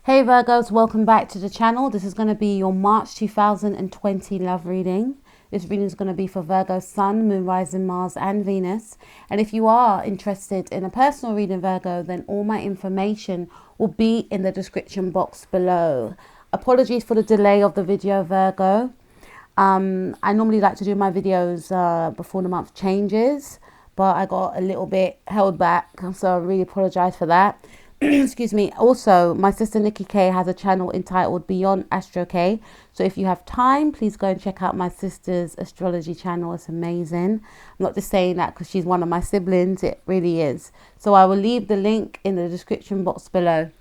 Hey Virgos, welcome back to the channel. This is going to be your March 2020 love reading. This reading is going to be for Virgo Sun, Moon, Rising, Mars and Venus. And if you are interested in a personal reading, Virgo, then all my information will be in the description box below. Apologies for the delay of the video, Virgo. I normally like to do my videos before the month changes, but I got a little bit held back, so I really apologize for that. Excuse me. Also, my sister Nikki K has a channel entitled Beyond Astro K, so if you have time, please go and check out my sister's astrology channel. It's amazing. I'm not just saying that because she's one of my siblings, it really is. So I will leave the link in the description box below.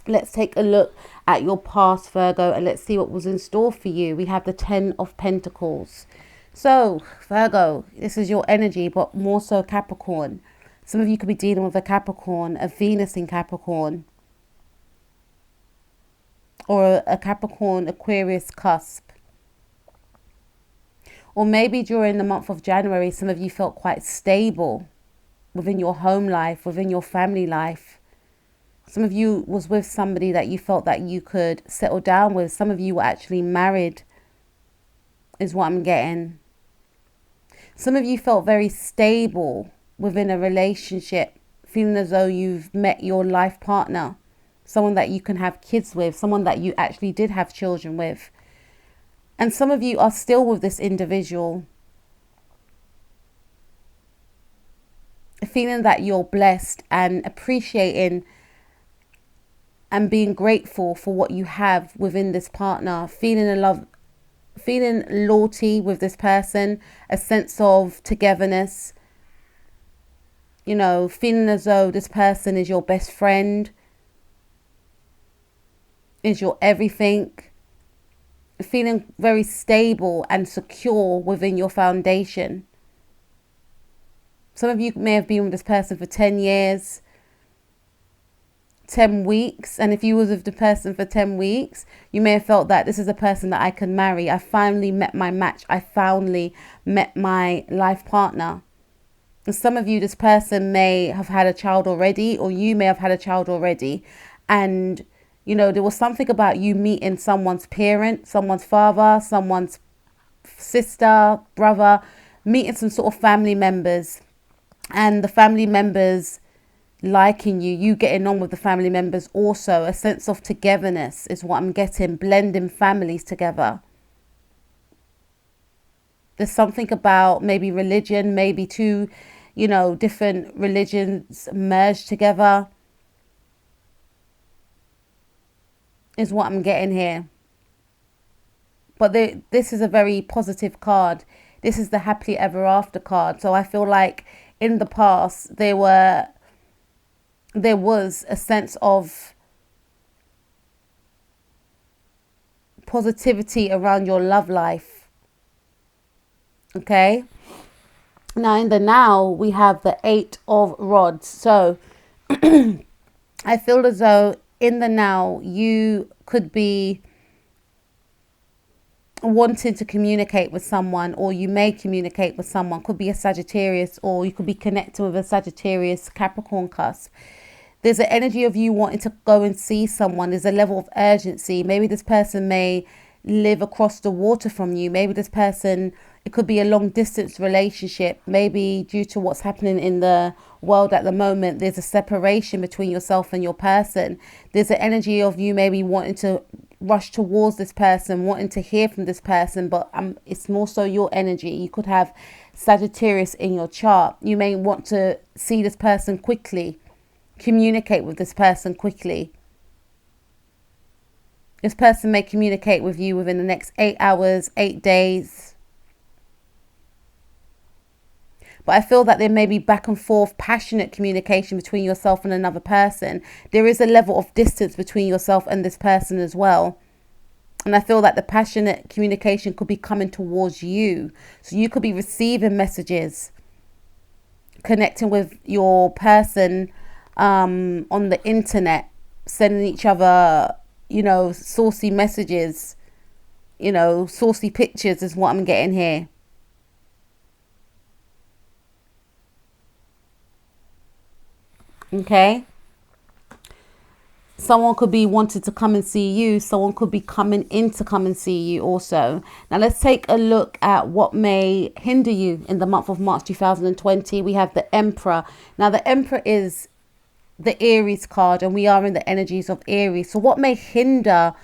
Let's take a look at your past, Virgo, and let's see what was in store for you. We have the 10 of Pentacles. So Virgo, this is your energy, but more so Capricorn. Some of you could be dealing with a Capricorn, a Venus in Capricorn, or a Capricorn Aquarius cusp. Or maybe during the month of January, some of you felt quite stable within your home life, within your family life. Some of you was with somebody that you felt that you could settle down with. Some of you were actually married, is what I'm getting. Some of you felt very stable within a relationship, feeling as though you've met your life partner, someone that you can have kids with, someone that you actually did have children with. And some of you are still with this individual, feeling that you're blessed and appreciating and being grateful for what you have within this partner, feeling a love, feeling loyalty with this person, a sense of togetherness. You know, feeling as though this person is your best friend, is your everything. Feeling very stable and secure within your foundation. Some of you may have been with this person for 10 years, 10 weeks. And if you was with the person for 10 weeks, you may have felt that this is a person that I can marry. I finally met my match. I finally met my life partner. And some of you, this person may have had a child already, or you may have had a child already. And, you know, there was something about you meeting someone's parent, someone's father, someone's sister, brother, meeting some sort of family members, and the family members liking you, you getting on with the family members also. A sense of togetherness is what I'm getting, blending families together. There's something about maybe religion, maybe two, you know, different religions merged together, is what I'm getting here. But this is a very positive card. This is the happily ever after card. So I feel like in the past there was a sense of positivity around your love life. Okay, now in the now we have the 8 of Rods. So I feel as though in the now you could be wanting to communicate with someone, or you may communicate with someone. Could be a Sagittarius, or you could be connected with a Sagittarius Capricorn cusp. There's an energy of you wanting to go and see someone. There's a level of urgency. Maybe this person may live across the water from you. Maybe this person, it could be a long distance relationship. Maybe due to what's happening in the world at the moment, there's a separation between yourself and your person. There's an energy of you maybe wanting to rush towards this person, wanting to hear from this person, but it's more so your energy. You could have Sagittarius in your chart. You may want to see this person quickly, communicate with this person quickly. This person may communicate with you within the next 8 hours, 8 days. But I feel that there may be back and forth, passionate communication between yourself and another person. There is a level of distance between yourself and this person as well. And I feel that the passionate communication could be coming towards you. So you could be receiving messages, connecting with your person on the internet, sending each other, you know, saucy messages, you know, saucy pictures is what I'm getting here. Okay. Someone could be wanting to come and see you. Someone could be coming in to come and see you also. Now let's take a look at what may hinder you in the month of March 2020. We have the Emperor. Now the Emperor is the Aries card, and we are in the energies of Aries. So what may hinder,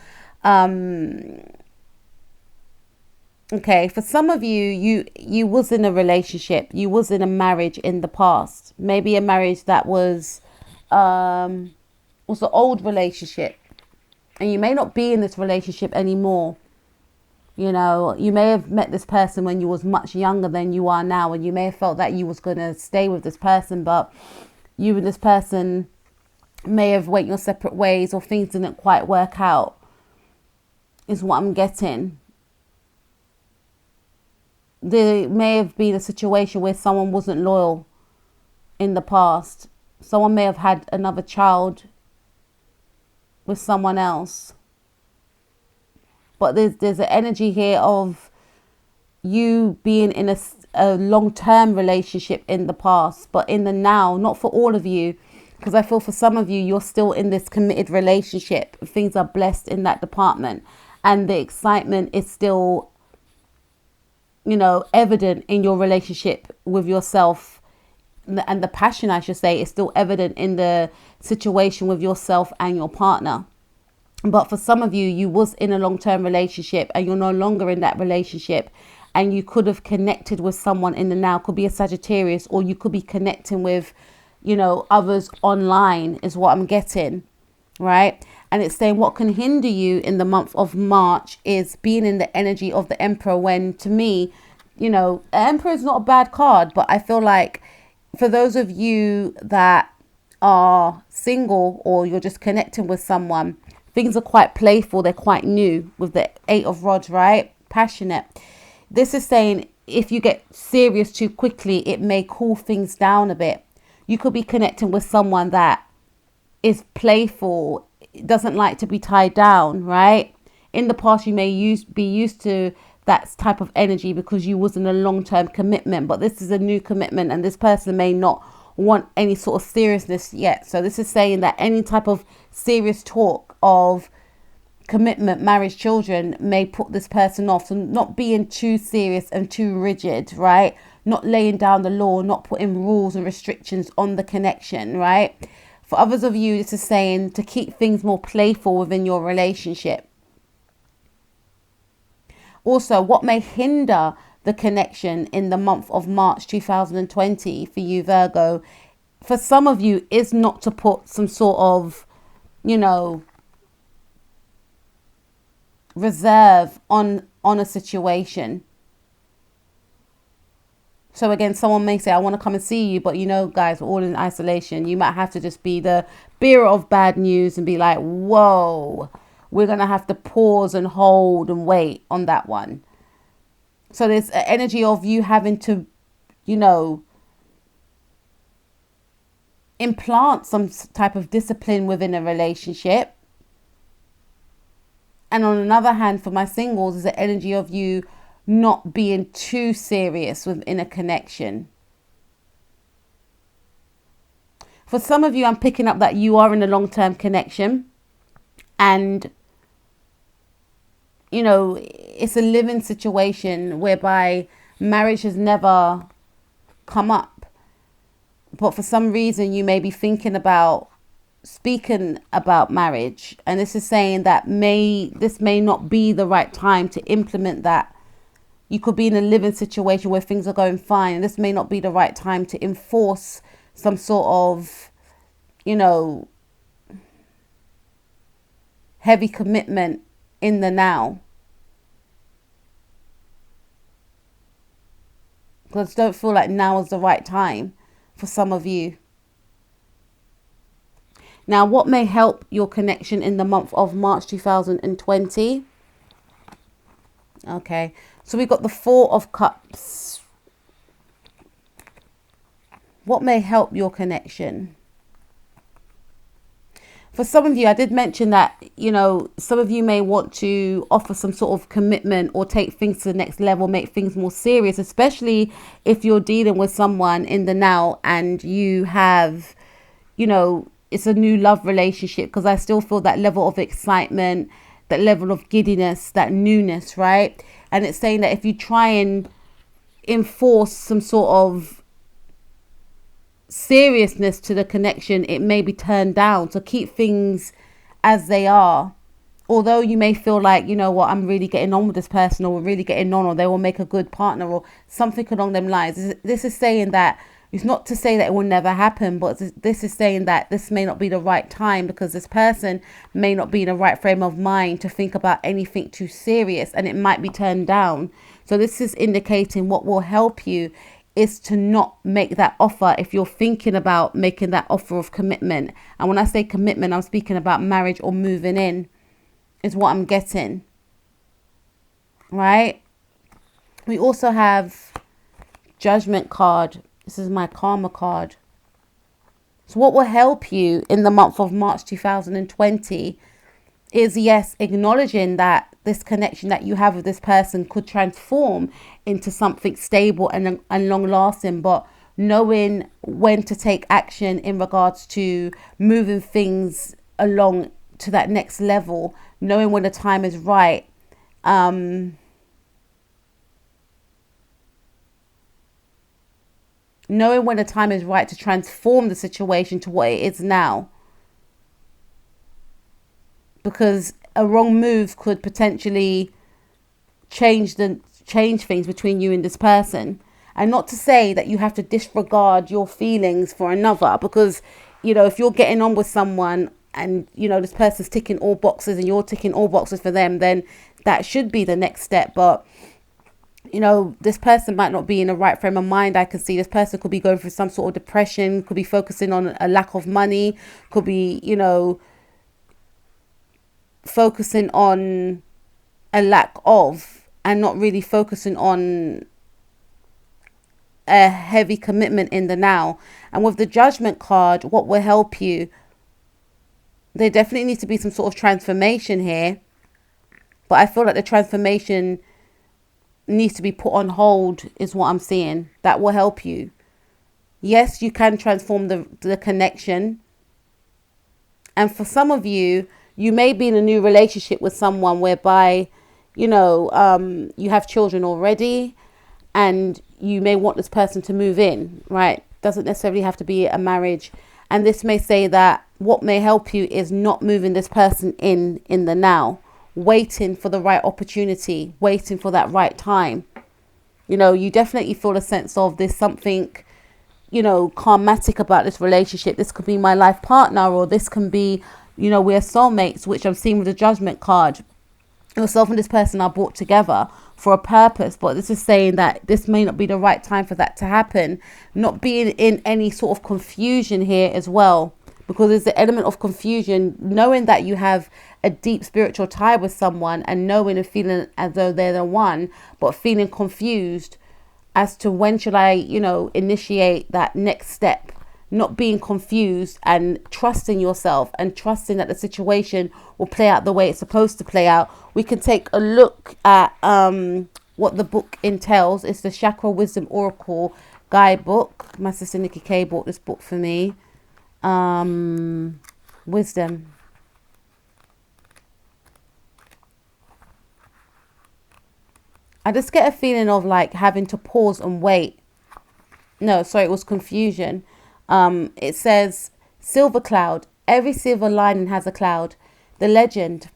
okay, for some of you, you was in a relationship, you was in a marriage in the past, maybe a marriage that was an old relationship, and you may not be in this relationship anymore. You know, you may have met this person when you was much younger than you are now, and you may have felt that you was going to stay with this person, but you and this person may have went your separate ways, or things didn't quite work out, is what I'm getting. There may have been a situation where someone wasn't loyal in the past. Someone may have had another child with someone else. But there's an energy here of you being in a long-term relationship in the past, but in the now, not for all of you, because I feel for some of you, you're still in this committed relationship. Things are blessed in that department, and the excitement is still, you know, evident in your relationship with yourself, and the passion, I should say, is still evident in the situation with yourself and your partner. But for some of you, you was in a long-term relationship and you're no longer in that relationship, and you could have connected with someone in the now. Could be a Sagittarius, or you could be connecting with, you know, others online, is what I'm getting, right? And it's saying what can hinder you in the month of March is being in the energy of the Emperor, when, to me, you know, Emperor is not a bad card, but I feel like for those of you that are single, or you're just connecting with someone, things are quite playful. They're quite new with the 8 of Rods, right? Passionate. This is saying if you get serious too quickly, it may cool things down a bit. You could be connecting with someone that is playful, doesn't like to be tied down, right? In the past, you may be used to that type of energy because you was in a long-term commitment, but this is a new commitment, and this person may not want any sort of seriousness yet. So this is saying that any type of serious talk of commitment, marriage, children may put this person off. So not being too serious and too rigid, right? Not laying down the law, not putting rules and restrictions on the connection, right? For others of you, this is saying to keep things more playful within your relationship. Also, what may hinder the connection in the month of March 2020 for you, Virgo, for some of you, is not to put some sort of, you know, reserve on a situation. So again, someone may say, I want to come and see you, but you know, guys, we're all in isolation. You might have to just be the bearer of bad news and be like, whoa, we're going to have to pause and hold and wait on that one. So there's an energy of you having to, you know, implant some type of discipline within a relationship. And on another hand, for my singles, is the energy of you not being too serious within a connection. For some of you, I'm picking up that you are in a long-term connection, and you know, it's a living situation whereby marriage has never come up. But for some reason, you may be thinking about speaking about marriage. And this is saying that this may not be the right time to implement that. You could be in a living situation where things are going fine, and this may not be the right time to enforce some sort of, you know, heavy commitment in the now. Because I don't feel like now is the right time for some of you. Now, what may help your connection in the month of March 2020? Okay, so we've got the 4 of Cups. What may help your connection? For some of you, I did mention that, you know, some of you may want to offer some sort of commitment or take things to the next level, make things more serious, especially if you're dealing with someone in the now and you have, you know, it's a new love relationship, because I still feel that level of excitement, that level of giddiness, that newness, right? And it's saying that if you try and enforce some sort of seriousness to the connection, it may be turned down. So keep things as they are. Although you may feel like, you know what, I'm really getting on with this person, or we're really getting on, or they will make a good partner, or something along them lines. This is saying that, it's not to say that it will never happen, but this is saying that this may not be the right time, because this person may not be in the right frame of mind to think about anything too serious, and it might be turned down. So this is indicating what will help you is to not make that offer if you're thinking about making that offer of commitment. And when I say commitment, I'm speaking about marriage or moving in, is what I'm getting, right? We also have Judgment card. This is my Karma card. So what will help you in the month of March 2020 is, yes, acknowledging that this connection that you have with this person could transform into something stable and long lasting, but knowing when to take action in regards to moving things along to that next level, knowing when the time is right. Knowing when the time is right to transform the situation to what it is now. Because a wrong move could potentially change things between you and this person. And not to say that you have to disregard your feelings for another, because, you know, if you're getting on with someone and, you know, this person's ticking all boxes and you're ticking all boxes for them, then that should be the next step. But, you know, this person might not be in the right frame of mind. I can see this person could be going through some sort of depression, could be focusing on a lack of money, could be, you know, focusing on a lack of, and not really focusing on a heavy commitment in the now. And with the Judgment card, what will help you? There definitely needs to be some sort of transformation here, but I feel like the transformation needs to be put on hold, is what I'm seeing. That will help you. Yes, you can transform the connection. And for some of you, you may be in a new relationship with someone whereby, you know, you have children already, and you may want this person to move in, right? Doesn't necessarily have to be a marriage. And this may say that what may help you is not moving this person in the now, waiting for the right opportunity, waiting for that right time. You know, you definitely feel a sense of there's something, you know, karmatic about this relationship. This could be my life partner, or this can be, you know, we're soulmates, which I'm seeing with the Judgment card. Yourself and this person are brought together for a purpose, but this is saying that this may not be the right time for that to happen. Not being in any sort of confusion here as well, because there's the element of confusion, knowing that you have a deep spiritual tie with someone, and knowing and feeling as though they're the one, but feeling confused as to when should I, you know, initiate that next step. Not being confused, and trusting yourself, and trusting that the situation will play out the way it's supposed to play out. We can take a look at what the book entails. It's the Chakra Wisdom Oracle Guidebook. My sister Nikki K bought this book for me. Wisdom. I just get a feeling of like having to pause and wait. No, sorry, it was confusion. It says, silver cloud. Every silver lining has a cloud. The legend.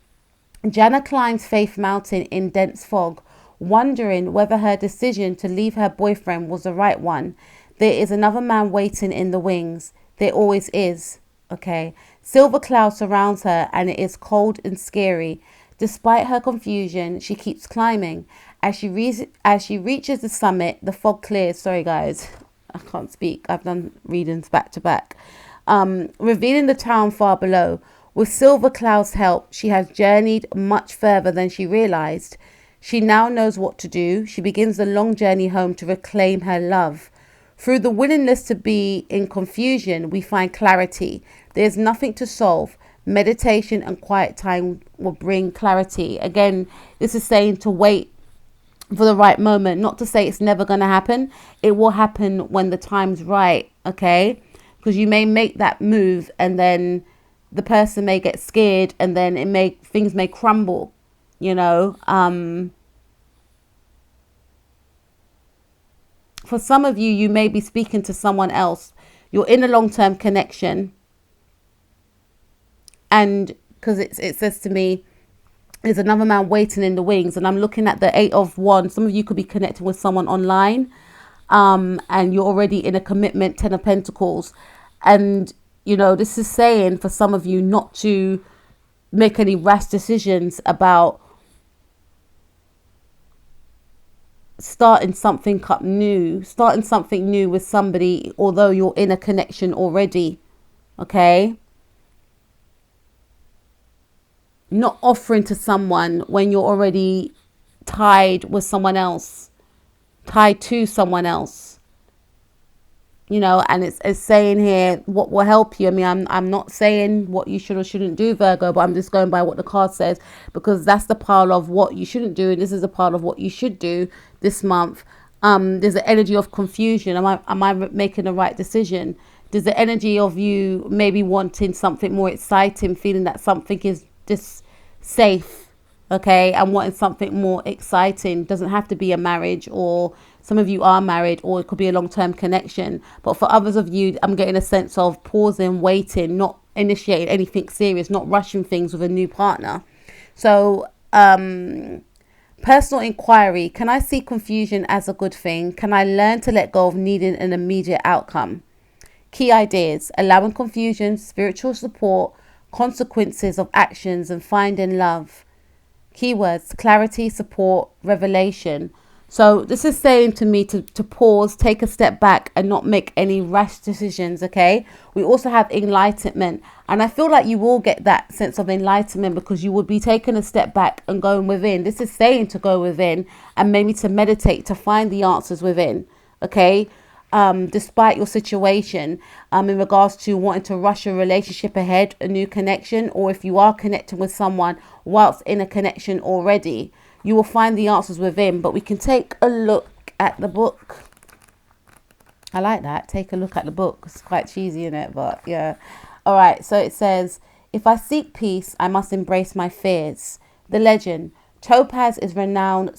Jana climbs Faith Mountain in dense fog, wondering whether her decision to leave her boyfriend was the right one. There is another man waiting in the wings. There always is. Okay. Silver cloud surrounds her, and it is cold and scary. Despite her confusion, she keeps climbing. As she reaches the summit, the fog clears. Sorry, guys. I can't speak. I've done readings back to back. Revealing the town far below. With Silver Cloud's help, she has journeyed much further than she realized. She now knows what to do. She begins the long journey home to reclaim her love. Through the willingness to be in confusion, we find clarity. There's nothing to solve. Meditation and quiet time will bring clarity. Again, this is saying to wait for the right moment. Not to say it's never going to happen. It will happen when the time's right. Okay. because you may make that move and then the person may get scared, and then things may crumble, you know. For some of you, you may be speaking to someone else. You're in a long-term connection, and because it says to me, there's another man waiting in the wings, and I'm looking at the 8 of Wands. Some of you could be connecting with someone online, and you're already in a commitment, 10 of Pentacles. And, you know, this is saying for some of you not to make any rash decisions about starting something new with somebody, although you're in a connection already. Okay? Not offering to someone when you're already tied with someone else, tied to someone else, you know. And it's saying here what will help you. I mean, I'm not saying what you should or shouldn't do, Virgo, but I'm just going by what the card says, because that's the pile of what you shouldn't do, and this is a pile of what you should do this month. There's an energy of confusion. Am I making the right decision? There's the energy of you maybe wanting something more exciting, feeling that something is just safe, okay, and wanting something more exciting. Doesn't have to be a marriage, or some of you are married, or it could be a long-term connection. But for others of you, I'm getting a sense of pausing, waiting, not initiating anything serious, not rushing things with a new partner. So personal inquiry: can I see confusion as a good thing? Can I learn to let go of needing an immediate outcome? Key ideas: allowing confusion, spiritual support, consequences of actions, and finding love. Keywords: clarity, support, revelation. So this is saying to me to pause, take a step back, and not make any rash decisions, okay? We also have enlightenment, and I feel like you will get that sense of enlightenment because you will be taking a step back and going within. This is saying to go within and maybe to meditate, to find the answers within, okay? Despite your situation, in regards to wanting to rush a relationship ahead, a new connection, or if you are connecting with someone whilst in a connection already, you will find the answers within. But we can take a look at the book. I like that. Take a look at the book. It's quite cheesy, isn't it? But yeah. All right. So it says, if I seek peace, I must embrace my fears. The legend: Topaz is a renowned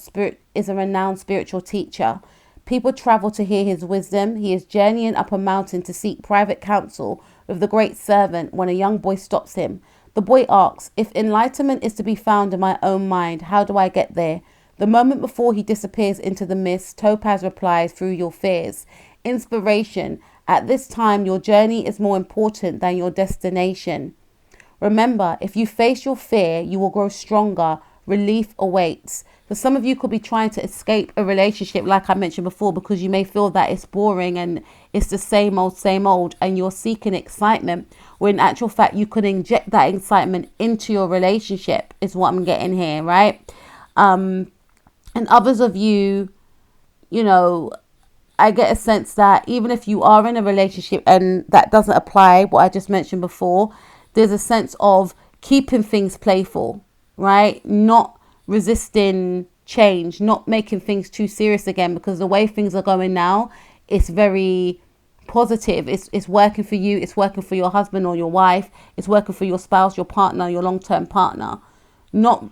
spiritual teacher. People travel to hear his wisdom. He is journeying up a mountain to seek private counsel with the great servant when a young boy stops him. The boy asks, if enlightenment is to be found in my own mind, how do I get there? The moment before he disappears into the mist, Topaz replies, through your fears. Inspiration: at this time, your journey is more important than your destination. Remember, if you face your fear, you will grow stronger. Relief awaits. So some of you could be trying to escape a relationship, like I mentioned before, because you may feel that it's boring and it's the same old, and you're seeking excitement, when in actual fact you could inject that excitement into your relationship, is what I'm getting here, right? And others of you, you know, I get a sense that even if you are in a relationship and that doesn't apply, what I just mentioned before, there's a sense of keeping things playful, right? Not resisting change, not making things too serious again, because the way things are going now, it's very positive. It's working for you. It's working for your husband or your wife. It's working for your spouse, your partner, your long-term partner. Not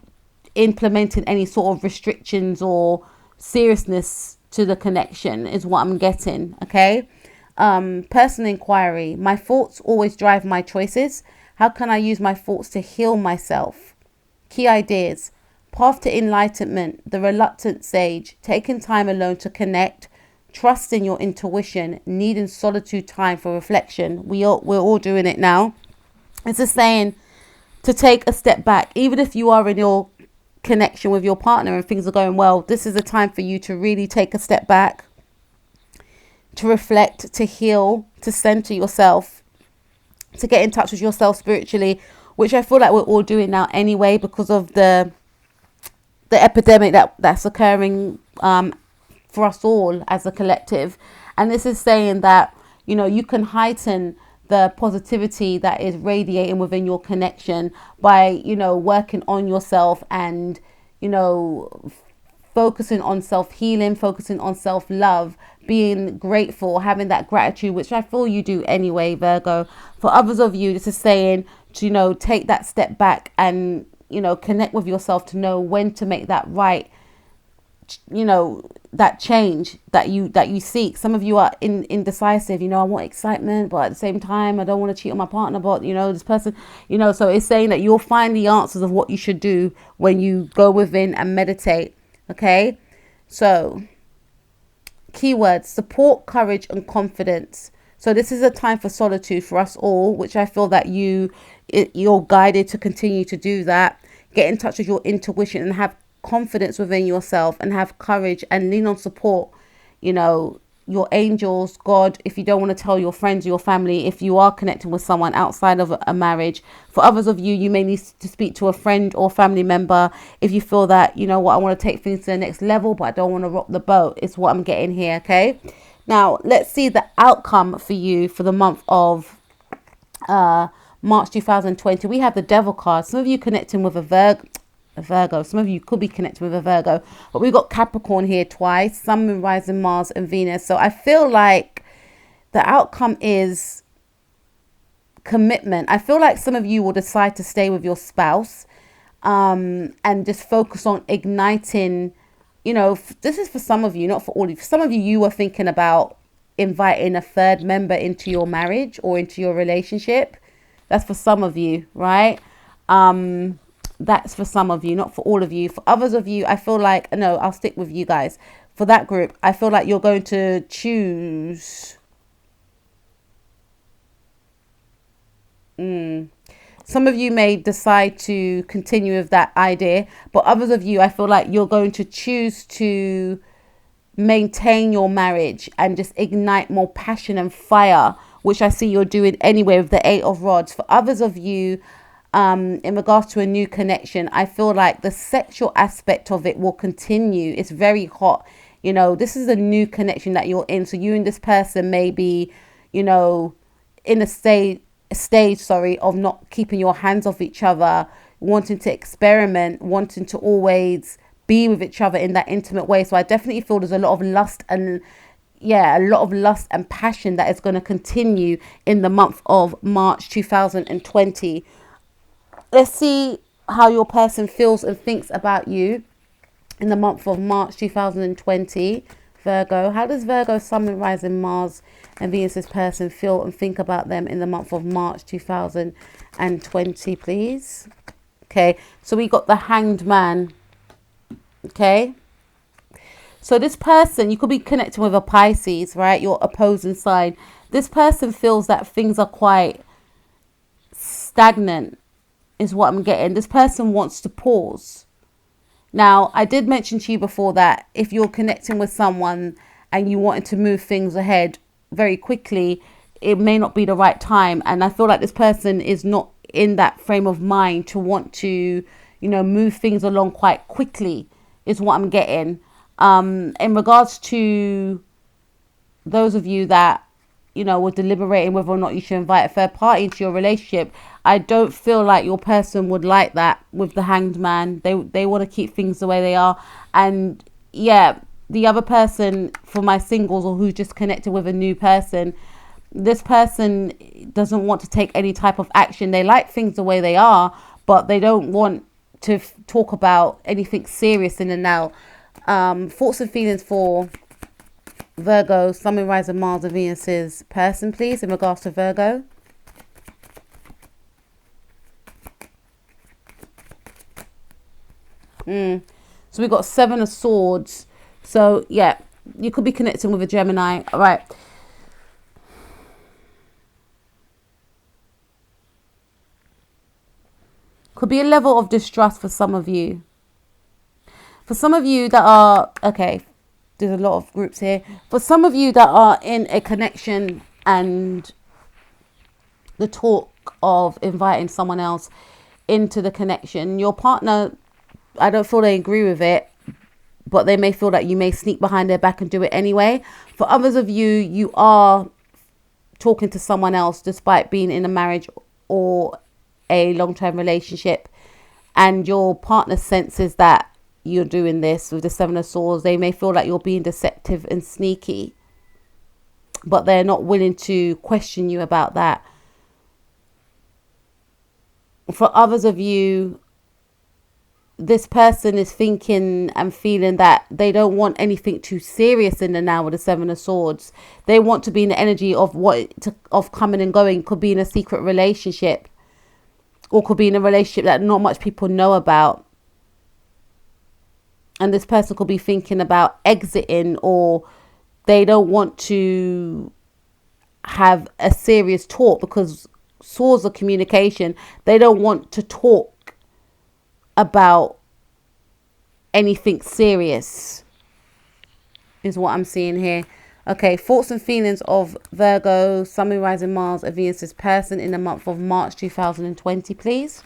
implementing any sort of restrictions or seriousness to the connection is what I'm getting, okay? Personal inquiry: my thoughts always drive my choices. How can I use my thoughts to heal myself? Key ideas: path to enlightenment, the reluctant sage, taking time alone to connect, trusting your intuition, needing solitude time for reflection. We're all doing it now. It's a saying to take a step back. Even if you are in your connection with your partner and things are going well, this is a time for you to really take a step back, to reflect, to heal, to center yourself, to get in touch with yourself spiritually, which I feel like we're all doing now anyway, because of the epidemic that's occurring for us all as a collective. And this is saying that, you know, you can heighten the positivity that is radiating within your connection by, you know, working on yourself and, you know, focusing on self-healing, focusing on self-love, being grateful, having that gratitude, which I feel you do anyway, Virgo. For others of you, this is saying to, you know, take that step back and, you know, connect with yourself to know when to make that right, you know, that change that you seek. Some of you are indecisive, you know, I want excitement, but at the same time I don't want to cheat on my partner, but you know, this person, you know, so it's saying that you'll find the answers of what you should do when you go within and meditate. Okay, so keywords: support, courage and confidence. So this is a time for solitude for us all, which I feel that you're guided to continue to do that. Get in touch with your intuition and have confidence within yourself and have courage and lean on support, you know, your angels, God, if you don't want to tell your friends or your family, if you are connecting with someone outside of a marriage. For others of you, you may need to speak to a friend or family member if you feel that, you know what, I want to take things to the next level, but I don't want to rock the boat. It's what I'm getting here. Okay, now let's see the outcome for you for the month of March 2020. We have the Devil card. Some of you connecting with a Virgo. Some of you could be connected with a Virgo, but we've got Capricorn here twice, Sun, Moon, Rising, Mars and Venus. So I feel like the outcome is commitment. I feel like some of you will decide to stay with your spouse and just focus on igniting, you know, this is for some of you, not for all of you. For some of you, you were thinking about inviting a third member into your marriage or into your relationship. That's for some of you, right? That's for some of you, not for all of you. For others of you, I feel like, no, I'll stick with you guys. For that group, I feel like you're going to choose. Some of you may decide to continue with that idea, but others of you, I feel like you're going to choose to maintain your marriage and just ignite more passion and fire, which I see you're doing anyway with the 8 of Rods. For others of you, in regards to a new connection, I feel like the sexual aspect of it will continue. It's very hot, you know, this is a new connection that you're in. So you and this person may be, you know, in a stage of not keeping your hands off each other, wanting to experiment, wanting to always be with each other in that intimate way. So I definitely feel there's a lot of lust and passion that is going to continue in the month of March 2020. Let's see how your person feels and thinks about you in the month of March 2020. Virgo, how does Virgo, Sun, Moon, Rising, Mars and Venus's person feel and think about them in the month of March 2020, please? Okay, so we got the Hanged Man. Okay, so this person, you could be connecting with a Pisces, right? Your opposing sign. This person feels that things are quite stagnant, is what I'm getting. This person wants to pause. Now, I did mention to you before that if you're connecting with someone and you wanted to move things ahead very quickly, it may not be the right time. And I feel like this person is not in that frame of mind to want to, you know, move things along quite quickly, is what I'm getting. In regards to those of you that, you know, were deliberating whether or not you should invite a third party into your relationship, I don't feel like your person would like that with the Hanged Man. They want to keep things the way they are. And yeah, the other person, for my singles or who's just connected with a new person, this person doesn't want to take any type of action. They like things the way they are, but they don't want to talk about anything serious in the now. Thoughts and feelings for Virgo, Sun, Moon, Rising, Mars and Venus's person, please, in regards to Virgo. So we've got 7 of Swords. So yeah, you could be connecting with a Gemini. All right. Could be a level of distrust for some of you. For some of you that are, okay, there's a lot of groups here. For some of you that are in a connection and the talk of inviting someone else into the connection, your partner, I don't feel they agree with it, but they may feel that you may sneak behind their back and do it anyway. For others of you, you are talking to someone else despite being in a marriage or a long-term relationship, and your partner senses that you're doing this with the 7 of Swords. They may feel like you're being deceptive and sneaky. but they're not willing to question you about that. For others of you, this person is thinking and feeling that they don't want anything too serious in the now with the Seven of Swords. They want to be in the energy of of coming and going. Could be in a secret relationship, or could be in a relationship that not much people know about. And this person could be thinking about exiting, or they don't want to have a serious talk, because swords of communication. They don't want to talk about anything serious, is what I'm seeing here. Okay, thoughts and feelings of Virgo, Sun, Moon, Rising, Mars, a Venus person in the month of March 2020, please.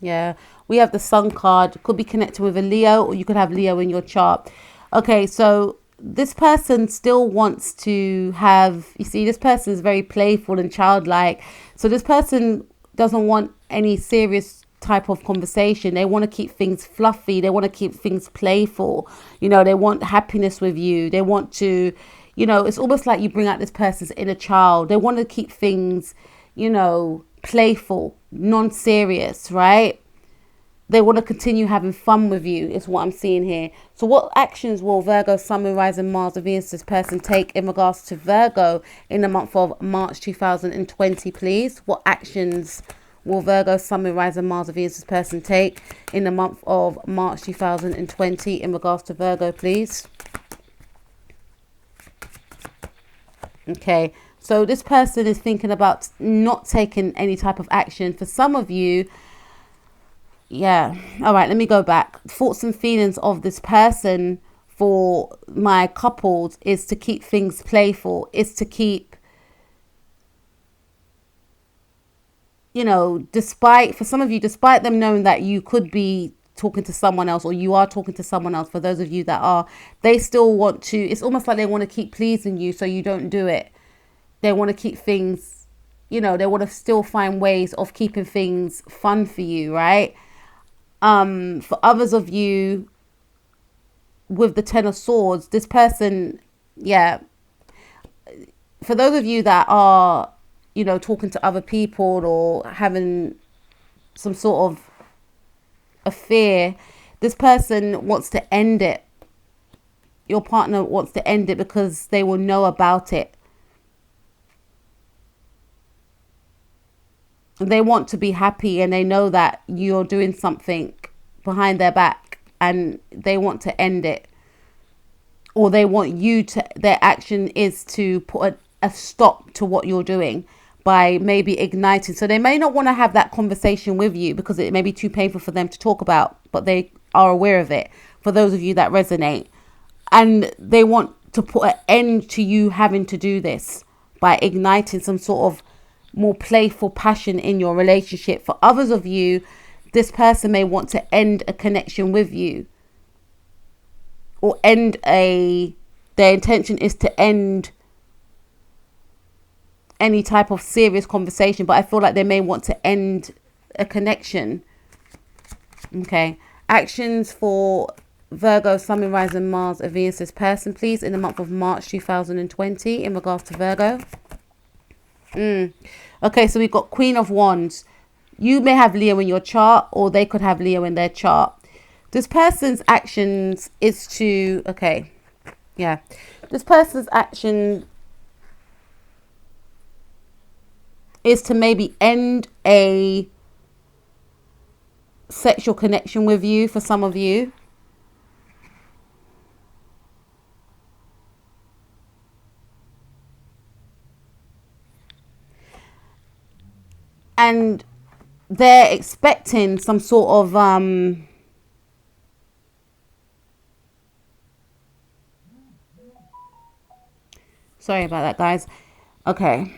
Yeah, we have the Sun card. Could be connected with a Leo, or you could have Leo in your chart. Okay, so this person still wants to have, you see, this person is very playful and childlike. So this person doesn't want any serious type of conversation. They want to keep things fluffy. They want to keep things playful. You know, they want happiness with you. They want to, you know, it's almost like you bring out this person's inner child. They want to keep things, you know, playful, non-serious, right? They want to continue having fun with you, is what I'm seeing here. So what actions will Virgo, Sun, Moon, Rising, Mars, a Venus person take in regards to Virgo in the month of March 2020, please? What actions will Virgo, Sun, Moon, Rising, Mars, a Venus person take in the month of March 2020 in regards to Virgo, please? Okay, so this person is thinking about not taking any type of action. For some of you, yeah. All right, let me go back. Thoughts and feelings of this person for my couples is to keep things playful. Is to keep, you know, for some of you, despite them knowing that you could be talking to someone else, or you are talking to someone else, for those of you that are, they still want to, it's almost like they want to keep pleasing you so you don't do it. They want to keep things, you know, they want to still find ways of keeping things fun for you, right? For others of you with the Ten of Swords, this person, yeah, for those of you that are, you know, talking to other people or having some sort of affair, this person wants to end it. Your partner wants to end it because they will know about it. They want to be happy, and they know that you're doing something behind their back, and they want to end it, or they want you to, their action is to put a stop to what you're doing by maybe igniting. So they may not want to have that conversation with you because it may be too painful for them to talk about, but they are aware of it, for those of you that resonate, and they want to put an end to you having to do this by igniting some sort of more playful passion in your relationship. For others of you, this person may want to end a connection with you, or their intention is to end any type of serious conversation, but I feel like they may want to end a connection. Okay, actions for Virgo, Sun, Moon, Rising, Mars, a Venus person, please, in the month of March 2020 in regards to Virgo. Okay, so we've got Queen of Wands. You may have Leo in your chart, or they could have Leo in their chart. This person's actions is to, okay, yeah. This person's action is to maybe end a sexual connection with you for some of you. And they're expecting some sort of sorry about that, guys. Okay,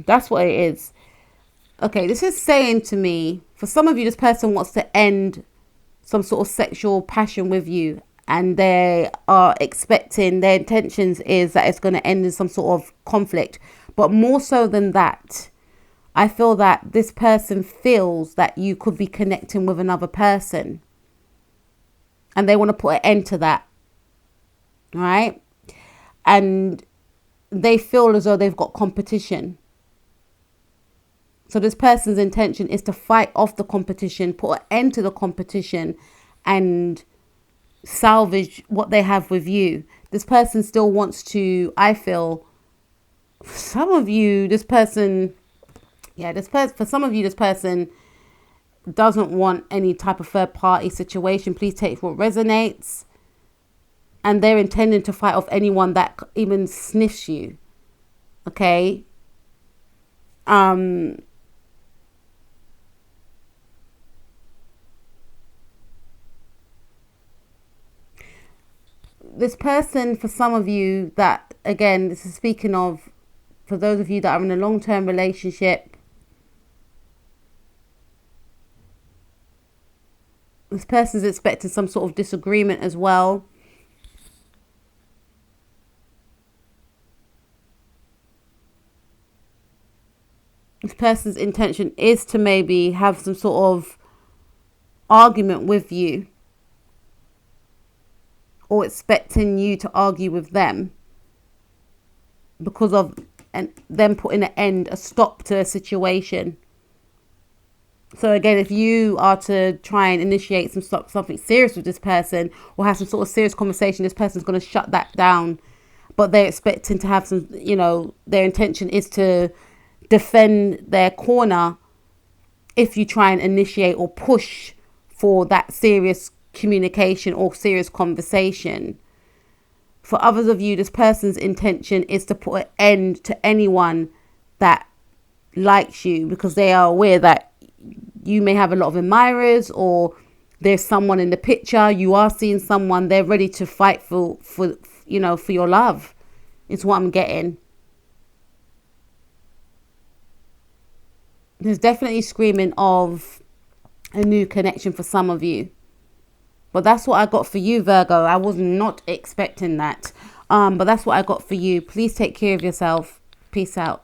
that's what it is. Okay, this is saying to me, for some of you, this person wants to end some sort of sexual passion with you, and they are expecting, their intentions is that it's going to end in some sort of conflict. But more so than that, I feel that this person feels that you could be connecting with another person. and they want to put an end to that, right? And they feel as though they've got competition. So this person's intention is to fight off the competition, put an end to the competition, and salvage what they have with you. This person still wants to, I feel, for some of you, this person doesn't want any type of third party situation. Please take what resonates. And they're intending to fight off anyone that even sniffs you. Okay. This person, for some of you, that, again, this is speaking of, for those of you that are in a long-term relationship, this person's expecting some sort of disagreement as well. This person's intention is to maybe have some sort of argument with you, or expecting you to argue with them because of them putting a stop to a situation. So again, if you are to try and initiate something serious with this person, or have some sort of serious conversation, this person's going to shut that down. But they're expecting to have some, their intention is to defend their corner if you try and initiate or push for that serious communication or serious conversation. For others of you, this person's intention is to put an end to anyone that likes you, because they are aware that you may have a lot of admirers, or there's someone in the picture, you are seeing someone, they're ready to fight for your love. It's what I'm getting. There's definitely screaming of a new connection for some of you. But that's what I got for you, Virgo. I was not expecting that. But that's what I got for you. Please take care of yourself. Peace out.